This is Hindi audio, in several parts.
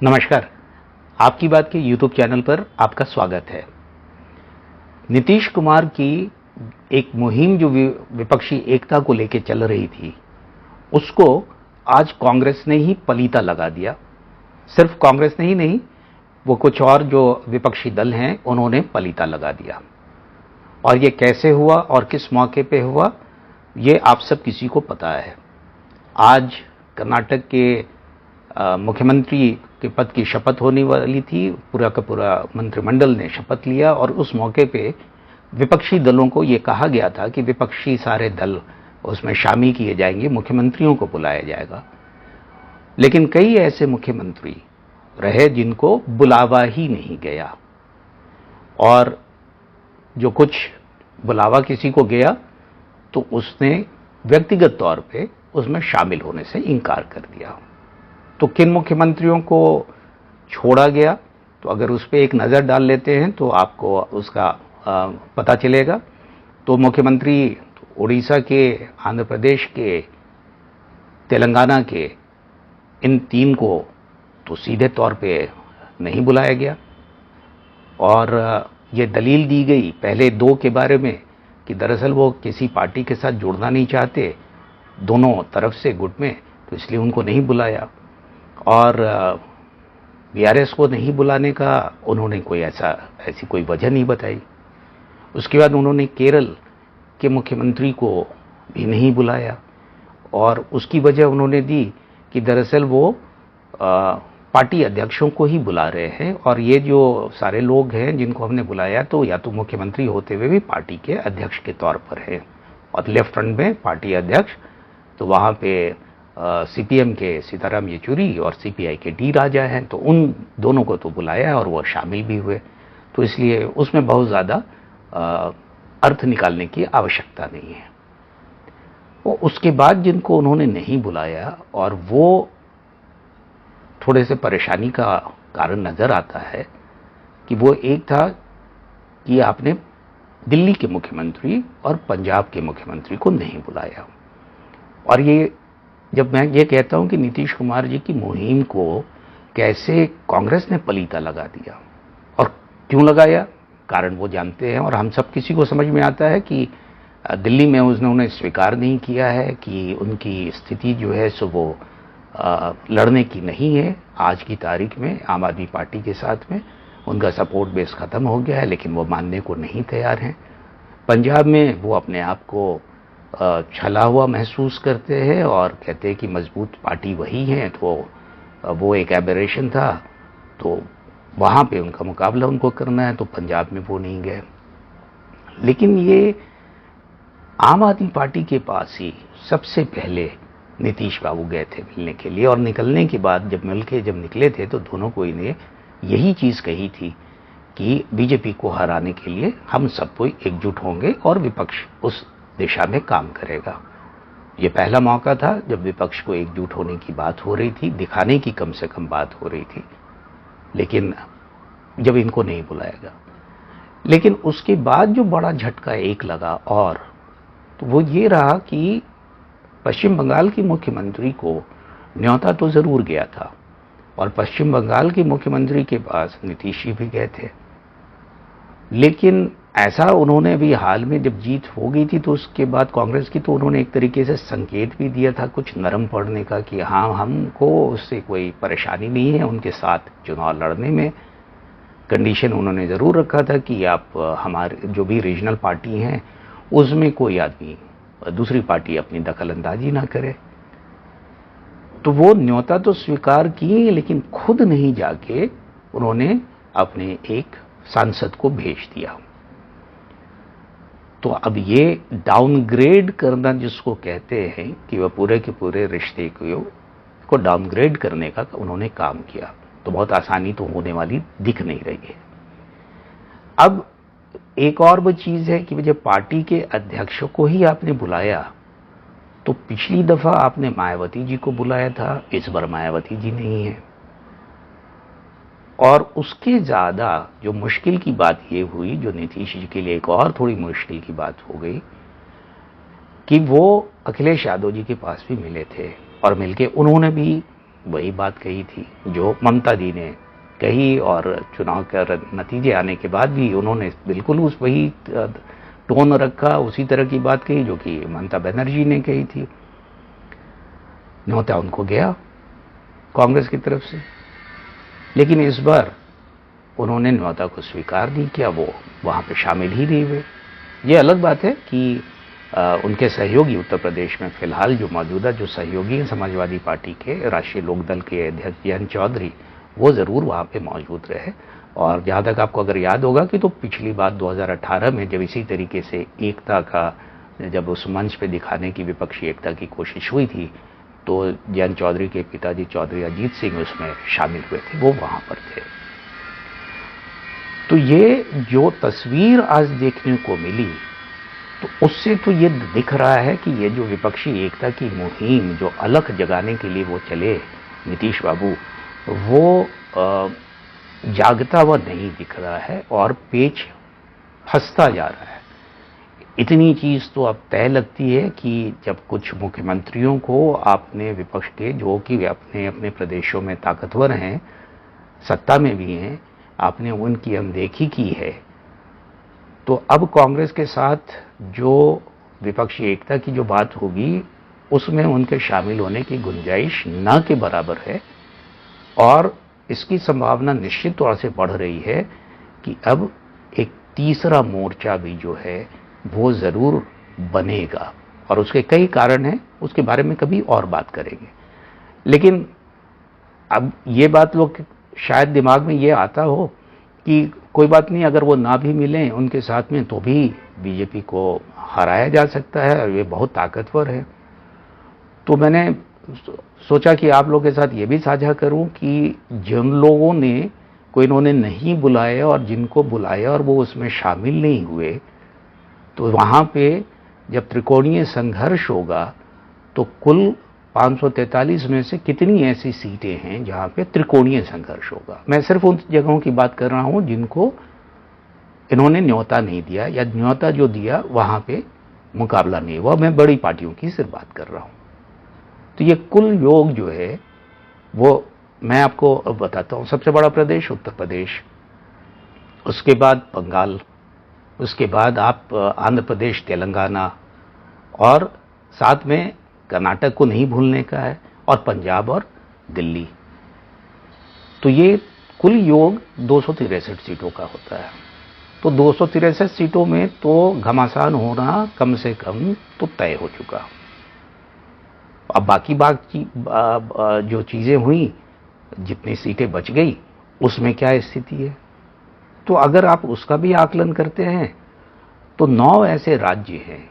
नमस्कार। आपकी बात के यूट्यूब चैनल पर आपका स्वागत है। नीतीश कुमार की एक मुहिम जो विपक्षी एकता को लेकर चल रही थी, उसको आज कांग्रेस ने ही पलीता लगा दिया। सिर्फ कांग्रेस ने ही नहीं, वो कुछ और जो विपक्षी दल हैं उन्होंने पलीता लगा दिया। और ये कैसे हुआ और किस मौके पे हुआ, ये आप सब किसी को पता है। आज कर्नाटक के मुख्यमंत्री के पद की शपथ होने वाली थी। पूरा का पूरा मंत्रिमंडल ने शपथ लिया और उस मौके पे विपक्षी दलों को ये कहा गया था कि विपक्षी सारे दल उसमें शामिल किए जाएंगे, मुख्यमंत्रियों को बुलाया जाएगा। लेकिन कई ऐसे मुख्यमंत्री रहे जिनको बुलावा ही नहीं गया, और जो कुछ बुलावा किसी को गया तो उसने व्यक्तिगत तौर पे उसमें शामिल होने से इनकार कर दिया। तो किन मुख्यमंत्रियों को छोड़ा गया, तो अगर उस पर एक नज़र डाल लेते हैं तो आपको उसका पता चलेगा। तो मुख्यमंत्री उड़ीसा के, आंध्र प्रदेश के, तेलंगाना के, इन तीन को तो सीधे तौर पे नहीं बुलाया गया। और ये दलील दी गई पहले दो के बारे में कि दरअसल वो किसी पार्टी के साथ जुड़ना नहीं चाहते, दोनों तरफ से गुट में, तो इसलिए उनको नहीं बुलाया। और बीआरएस को नहीं बुलाने का उन्होंने ऐसी कोई वजह नहीं बताई। उसके बाद उन्होंने केरल के मुख्यमंत्री को भी नहीं बुलाया, और उसकी वजह उन्होंने दी कि दरअसल वो पार्टी अध्यक्षों को ही बुला रहे हैं, और ये जो सारे लोग हैं जिनको हमने बुलाया तो या तो मुख्यमंत्री होते हुए भी पार्टी के अध्यक्ष के तौर पर हैं, और लेफ्ट फ्रंट में पार्टी अध्यक्ष, तो वहाँ पे सीपीएम के सीताराम येचुरी और सीपीआई के डी राजा हैं, तो उन दोनों को तो बुलाया और वो शामिल भी हुए। तो इसलिए उसमें बहुत ज़्यादा अर्थ निकालने की आवश्यकता नहीं है। वो उसके बाद जिनको उन्होंने नहीं बुलाया और वो थोड़े से परेशानी का कारण नज़र आता है कि वो एक था कि आपने दिल्ली के मुख्यमंत्री और पंजाब के मुख्यमंत्री को नहीं बुलाया। और ये जब मैं ये कहता हूं कि नीतीश कुमार जी की मुहिम को कैसे कांग्रेस ने पलीता लगा दिया और क्यों लगाया, कारण वो जानते हैं, और हम सब किसी को समझ में आता है कि दिल्ली में उन्होंने स्वीकार नहीं किया है कि उनकी स्थिति जो है सो वो लड़ने की नहीं है। आज की तारीख में आम आदमी पार्टी के साथ में उनका सपोर्ट बेस खत्म हो गया है, लेकिन वो मानने को नहीं तैयार हैं। पंजाब में वो अपने आप को छला हुआ महसूस करते हैं और कहते हैं कि मजबूत पार्टी वही है, तो वो एक एबरेशन था, तो वहाँ पे उनका मुकाबला उनको करना है, तो पंजाब में वो नहीं गए। लेकिन ये आम आदमी पार्टी के पास ही सबसे पहले नीतीश बाबू गए थे मिलने के लिए, और निकलने के बाद जब निकले थे तो दोनों को इन्हें यही चीज़ कही थी कि बीजेपी को हराने के लिए हम सब कोई एकजुट होंगे और विपक्ष उस दिशा में काम करेगा। ये पहला मौका था जब विपक्ष को एकजुट होने की बात हो रही थी, दिखाने की कम से कम बात हो रही थी, लेकिन जब इनको नहीं बुलाएगा। लेकिन उसके बाद जो बड़ा झटका एक लगा, और तो वो ये रहा कि पश्चिम बंगाल की मुख्यमंत्री को न्योता तो जरूर गया था, और पश्चिम बंगाल के मुख्यमंत्री के पास नीतीश जी भी गए थे। लेकिन ऐसा उन्होंने भी हाल में जब जीत हो गई थी तो उसके बाद कांग्रेस की, तो उन्होंने एक तरीके से संकेत भी दिया था कुछ नरम पड़ने का कि हाँ, हमको उससे कोई परेशानी नहीं है उनके साथ चुनाव लड़ने में। कंडीशन उन्होंने ज़रूर रखा था कि आप हमारे जो भी रीजनल पार्टी हैं उसमें कोई आदमी दूसरी पार्टी अपनी दखल अंदाजी ना करे। तो वो न्योता तो स्वीकार किए, लेकिन खुद नहीं जाके उन्होंने अपने एक सांसद को भेज दिया। तो अब ये डाउनग्रेड करना जिसको कहते हैं कि वह पूरे के पूरे रिश्ते को डाउनग्रेड करने का उन्होंने काम किया, तो बहुत आसानी तो होने वाली दिख नहीं रही है। अब एक और वो चीज़ है कि जब पार्टी के अध्यक्ष को ही आपने बुलाया, तो पिछली दफा आपने मायावती जी को बुलाया था, इस बार मायावती जी नहीं है। और उसके ज़्यादा जो मुश्किल की बात ये हुई, जो नीतीश जी के लिए एक और थोड़ी मुश्किल की बात हो गई, कि वो अखिलेश यादव जी के पास भी मिले थे, और मिलके उन्होंने भी वही बात कही थी जो ममता जी ने कही, और चुनाव का नतीजे आने के बाद भी उन्होंने बिल्कुल उस वही टोन रखा, उसी तरह की बात कही जो कि ममता बनर्जी ने कही थी। न्योता उनको गया कांग्रेस की तरफ से, लेकिन इस बार उन्होंने न्योता को स्वीकार नहीं किया, वो वहां पे शामिल ही नहीं हुए। ये अलग बात है कि उनके सहयोगी उत्तर प्रदेश में फिलहाल जो मौजूदा जो सहयोगी हैं समाजवादी पार्टी के राष्ट्रीय लोकदल के अध्यक्ष जयंत चौधरी, वो जरूर वहां पे मौजूद रहे। और जहां तक आपको अगर याद होगा कि तो पिछली बार 2018 में जब इसी तरीके से एकता का जब उस मंच पे दिखाने की विपक्षी एकता की कोशिश हुई थी, तो जयंत चौधरी के पिताजी चौधरी अजीत सिंह उसमें शामिल हुए थे, वो वहां पर थे। तो ये जो तस्वीर आज देखने को मिली, तो उससे तो ये दिख रहा है कि ये जो विपक्षी एकता की मुहिम जो अलख जगाने के लिए वो चले नीतीश बाबू, वो जागता हुआ नहीं दिख रहा है और पेच फंसता जा रहा है। इतनी चीज तो अब तय लगती है कि जब कुछ मुख्यमंत्रियों को आपने विपक्ष के जो कि अपने अपने प्रदेशों में ताकतवर हैं, सत्ता में भी हैं, आपने उनकी अनदेखी की है, तो अब कांग्रेस के साथ जो विपक्षी एकता की जो बात होगी उसमें उनके शामिल होने की गुंजाइश न के बराबर है। और इसकी संभावना निश्चित तौर से बढ़ रही है कि अब एक तीसरा मोर्चा भी जो है वो जरूर बनेगा, और उसके कई कारण हैं, उसके बारे में कभी और बात करेंगे। लेकिन अब ये बात लोग शायद दिमाग में ये आता हो कि कोई बात नहीं, अगर वो ना भी मिलें उनके साथ में तो भी बीजेपी को हराया जा सकता है और ये बहुत ताकतवर है। तो मैंने सोचा कि आप लोगों के साथ ये भी साझा करूं कि जिन लोगों ने को इन्होंने नहीं बुलाया और जिनको बुलाया और वो उसमें शामिल नहीं हुए, तो वहां पे जब त्रिकोणीय संघर्ष होगा तो कुल 543 में से कितनी ऐसी सीटें हैं जहां पे त्रिकोणीय संघर्ष होगा। मैं सिर्फ उन जगहों की बात कर रहा हूं जिनको इन्होंने न्योता नहीं दिया, या न्योता जो दिया वहां पे मुकाबला नहीं हुआ। मैं बड़ी पार्टियों की सिर्फ बात कर रहा हूं। तो ये कुल योग जो है वो मैं आपको बताता हूं। सबसे बड़ा प्रदेश उत्तर प्रदेश, उसके बाद बंगाल, उसके बाद आप आंध्र प्रदेश, तेलंगाना, और साथ में कर्नाटक को नहीं भूलने का है, और पंजाब और दिल्ली। तो ये कुल योग 263 सीटों का होता है। तो 263 सीटों में तो घमासान होना कम से कम तो तय हो चुका। अब बाकी जो चीजें हुई, जितनी सीटें बच गई, उसमें क्या स्थिति है, तो अगर आप उसका भी आकलन करते हैं तो 9 ऐसे राज्य हैं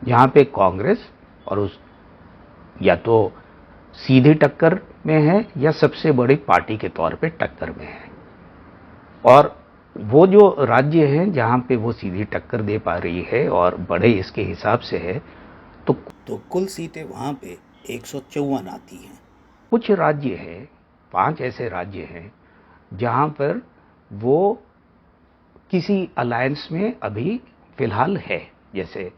जहां पे कांग्रेस और उस या तो सीधी टक्कर में है या सबसे बड़ी पार्टी के तौर पे टक्कर में है। और वो जो राज्य हैं जहां पे वो सीधी टक्कर दे पा रही है और बड़े इसके हिसाब से है, तो कुल सीटें वहां पे 154 आती हैं। कुछ राज्य हैं, 5 ऐसे राज्य हैं जहां पर वो किसी अलायंस में अभी फिलहाल है। जैसे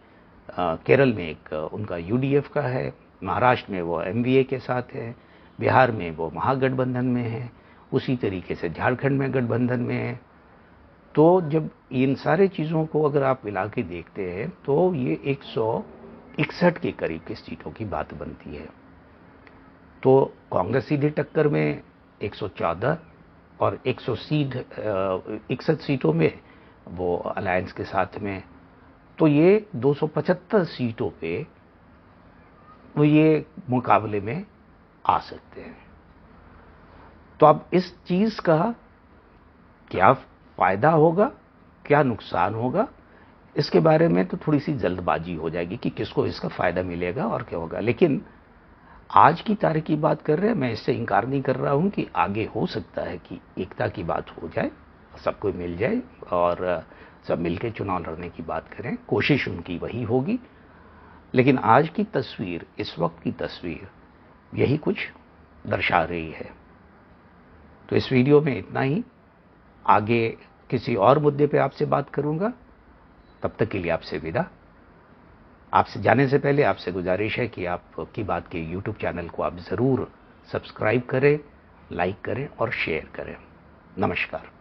केरल में एक उनका यूडीएफ का है, महाराष्ट्र में वो एमवीए के साथ है, बिहार में वो महागठबंधन में है, उसी तरीके से झारखंड में गठबंधन में है। तो जब इन सारे चीज़ों को अगर आप मिला के देखते हैं तो ये 161 के करीब की सीटों की बात बनती है। तो कांग्रेस सीधी टक्कर में 114 और 161 सीटों में वो अलायंस के साथ में, तो ये 275 सीटों पे वो ये मुकाबले में आ सकते हैं। तो अब इस चीज का क्या फायदा होगा, क्या नुकसान होगा, इसके बारे में तो थोड़ी सी जल्दबाजी हो जाएगी कि किसको इसका फायदा मिलेगा और क्या होगा। लेकिन आज की तारीख की बात कर रहे हैं, मैं इससे इंकार नहीं कर रहा हूं कि आगे हो सकता है कि एकता की बात हो जाए, सबको मिल जाए और सब मिलकर चुनाव लड़ने की बात करें, कोशिश उनकी वही होगी। लेकिन आज की तस्वीर, इस वक्त की तस्वीर यही कुछ दर्शा रही है। तो इस वीडियो में इतना ही। आगे किसी और मुद्दे पे आपसे बात करूंगा। तब तक के लिए आपसे विदा। आपसे जाने से पहले आपसे गुजारिश है कि आपकी बात के YouTube चैनल को आप ज़रूर सब्सक्राइब करें, लाइक करें और शेयर करें। नमस्कार।